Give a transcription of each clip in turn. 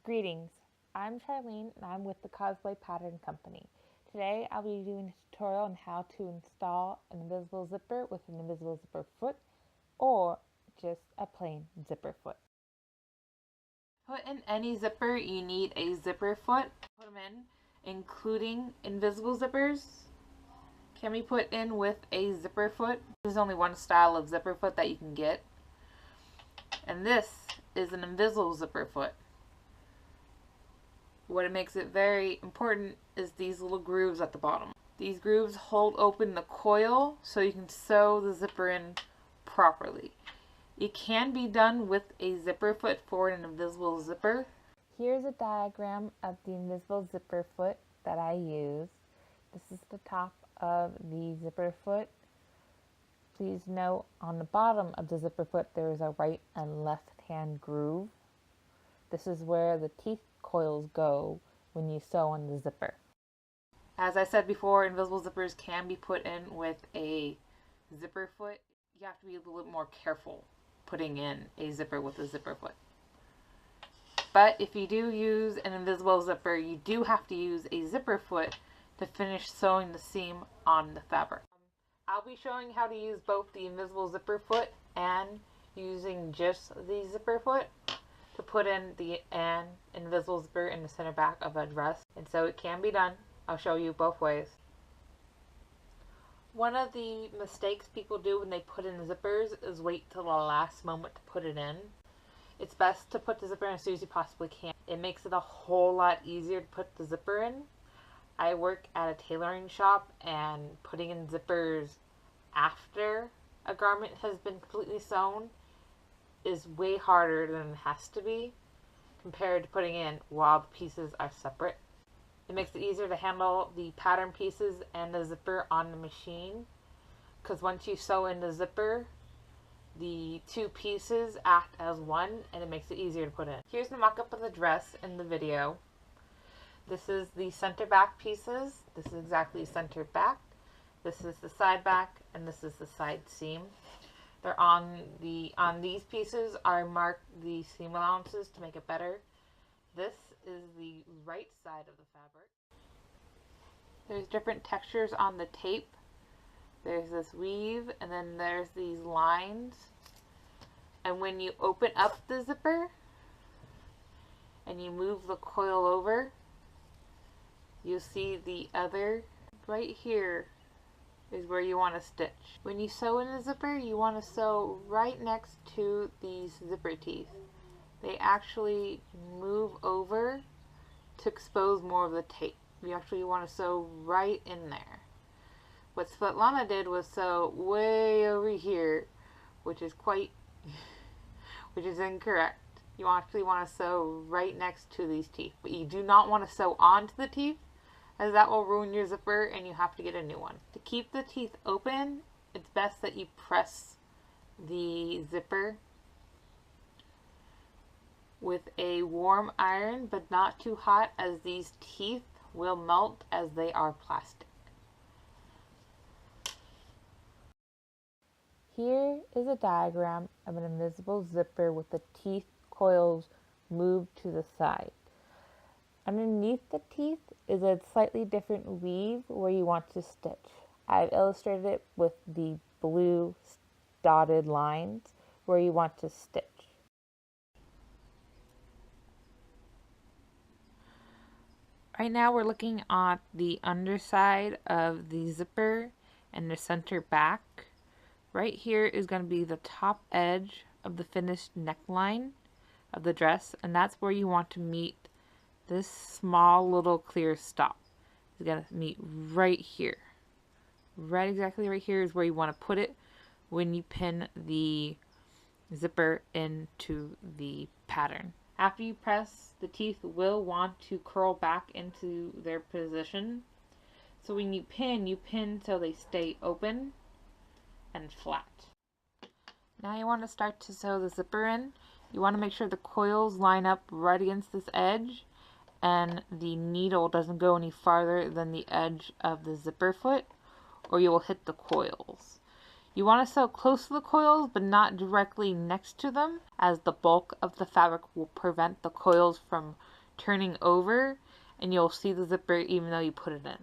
Greetings, I'm Charlene and I'm with the Cosplay Pattern Company. Today I'll be doing a tutorial on how to install an invisible zipper with an invisible zipper foot or just a plain zipper foot. To put in any zipper, you need a zipper foot. Put them in, including invisible zippers, can be put in with a zipper foot. There's only one style of zipper foot that you can get, and this is an invisible zipper foot. What makes it very important is these little grooves at the bottom. These grooves hold open the coil so you can sew the zipper in properly. It can be done with a zipper foot for an invisible zipper. Here's a diagram of the invisible zipper foot that I use. This is the top of the zipper foot. Please note on the bottom of the zipper foot there is a right and left hand groove. This is where the teeth coils go when you sew on the zipper. As I said before, invisible zippers can be put in with a zipper foot. You have to be a little bit more careful putting in a zipper with a zipper foot. But if you do use an invisible zipper, you do have to use a zipper foot to finish sewing the seam on the fabric. I'll be showing how to use both the invisible zipper foot and using just the zipper foot to put in an invisible zipper in the center back of a dress. And so it can be done. I'll show you both ways. One of the mistakes people do when they put in zippers is wait till the last moment to put it in. It's best to put the zipper in as soon as you possibly can. It makes it a whole lot easier to put the zipper in. I work at a tailoring shop, and putting in zippers after a garment has been completely sewn is way harder than it has to be compared to putting in while the pieces are separate. It makes it easier to handle the pattern pieces and the zipper on the machine, because once you sew in the zipper, the two pieces act as one and it makes it easier to put in. Here's the mock-up of the dress in the video. This is the center back pieces. This is exactly center back. This is the side back, and this is the side seam. They're on these pieces are marked the seam allowances to make it better. This is the right side of the fabric. There's different textures on the tape. There's this weave, and then there's these lines. And when you open up the zipper and you move the coil over, you'll see the other right here is where you want to stitch. When you sew in a zipper, you want to sew right next to these zipper teeth. They actually move over to expose more of the tape. You actually want to sew right in there. What Svetlana did was sew way over here, which is incorrect. You actually want to sew right next to these teeth, but you do not want to sew onto the teeth, as that will ruin your zipper and you have to get a new one. To keep the teeth open, it's best that you press the zipper with a warm iron, but not too hot, as these teeth will melt as they are plastic. Here is a diagram of an invisible zipper with the teeth coils moved to the side. Underneath the teeth is a slightly different weave where you want to stitch. I've illustrated it with the blue dotted lines where you want to stitch. Right now we're looking at the underside of the zipper and the center back. Right here is going to be the top edge of the finished neckline of the dress, and that's where you want to meet this small little clear stop. It's going to meet right here. Right exactly right here is where you want to put it when you pin the zipper into the pattern. After you press, the teeth will want to curl back into their position. So when you pin so they stay open and flat. Now you want to start to sew the zipper in. You want to make sure the coils line up right against this edge and the needle doesn't go any farther than the edge of the zipper foot, or you will hit the coils. You want to sew close to the coils, but not directly next to them, as the bulk of the fabric will prevent the coils from turning over and you'll see the zipper even though you put it in.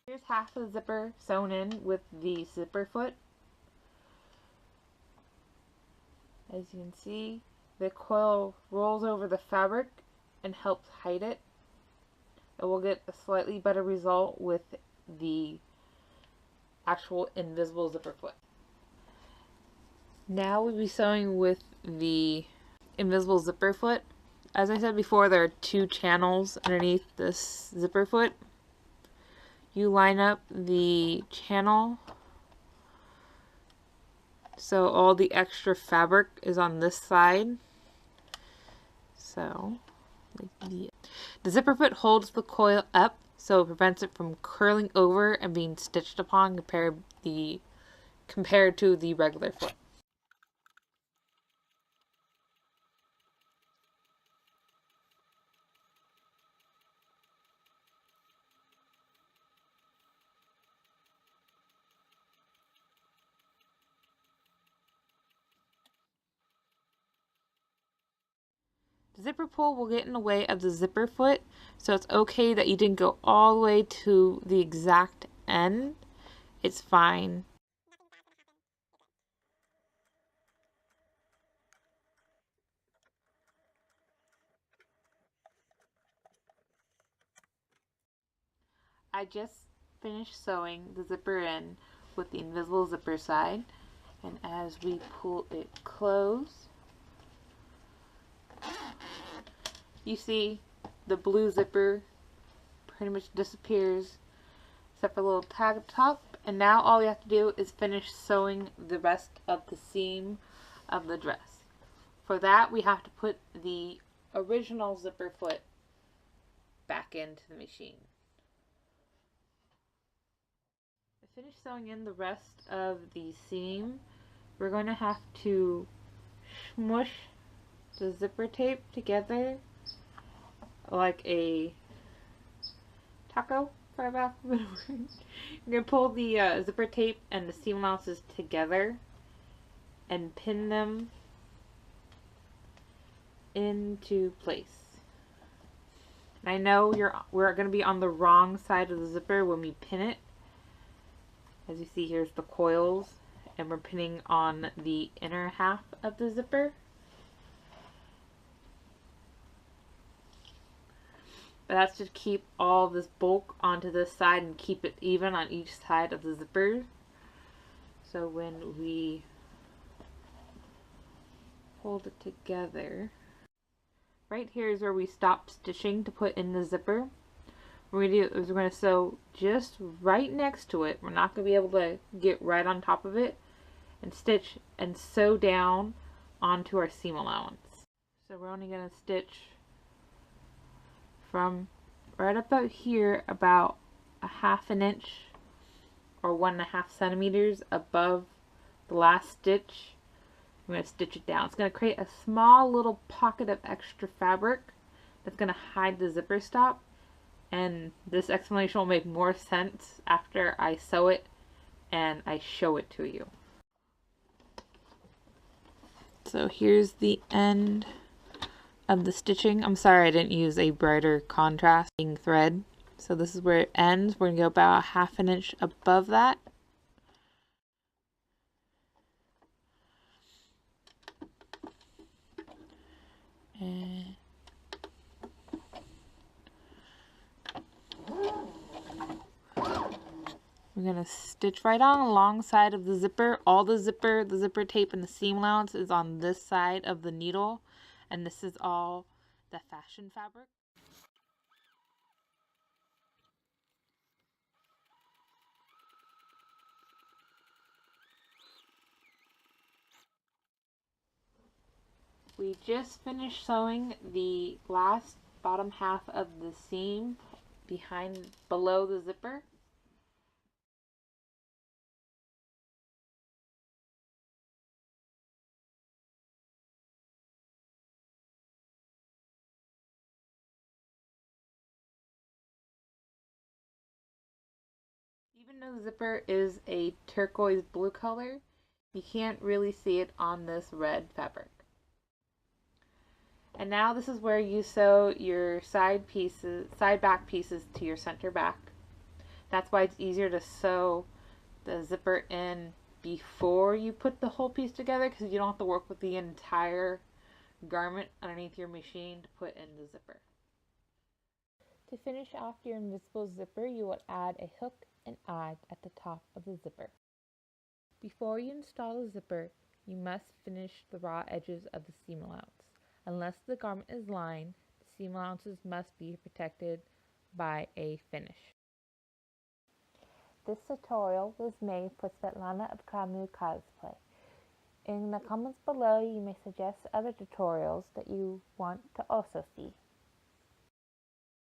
Here's half the zipper sewn in with the zipper foot. As you can see, the coil rolls over the fabric and helps hide it. And we'll get a slightly better result with the actual invisible zipper foot. Now we'll be sewing with the invisible zipper foot. As I said before, there are 2 channels underneath this zipper foot. You line up the channel so all the extra fabric is on this side. So the zipper foot holds the coil up so it prevents it from curling over and being stitched upon compared to the regular foot. The zipper pull will get in the way of the zipper foot, so it's okay that you didn't go all the way to the exact end. It's fine. I just finished sewing the zipper in with the invisible zipper side, and as we pull it close, you see the blue zipper pretty much disappears except for a little tag up top, and now all you have to do is finish sewing the rest of the seam of the dress. For that, we have to put the original zipper foot back into the machine. To finish sewing in the rest of the seam, we're going to have to smush the zipper tape together like a taco, for lack of a better word. You're going to pull the zipper tape and the seam allowances together and pin them into place. And I know we're going to be on the wrong side of the zipper when we pin it. As you see, here's the coils, and we're pinning on the inner half of the zipper. But that's to keep all this bulk onto this side and keep it even on each side of the zipper. So when we hold it together, right here is where we stop stitching to put in the zipper. What we're going to do is we're going to sew just right next to it. We're not going to be able to get right on top of it, and stitch and sew down onto our seam allowance. So we're only going to stitch from right about here about a ½ inch or 1.5 centimeters above the last stitch. I'm going to stitch it down. It's going to create a small little pocket of extra fabric that's going to hide the zipper stop, and this explanation will make more sense after I sew it and I show it to you. So here's the end of the stitching. I'm sorry I didn't use a brighter contrasting thread. So this is where it ends. We're going to go about ½ inch above that. And we're going to stitch right on alongside of the zipper. All the zipper tape, and the seam allowance is on this side of the needle. And this is all the fashion fabric. We just finished sewing the last bottom half of the seam below the zipper. Even though the zipper is a turquoise blue color, you can't really see it on this red fabric. And now this is where you sew your side back pieces to your center back. That's why it's easier to sew the zipper in before you put the whole piece together, because you don't have to work with the entire garment underneath your machine to put in the zipper. To finish off your invisible zipper, you will add a hook and eye at the top of the zipper. Before you install the zipper, you must finish the raw edges of the seam allowance. Unless the garment is lined, the seam allowances must be protected by a finish. This tutorial was made for Svetlana of Kamui Cosplay. In the comments below, you may suggest other tutorials that you want to also see.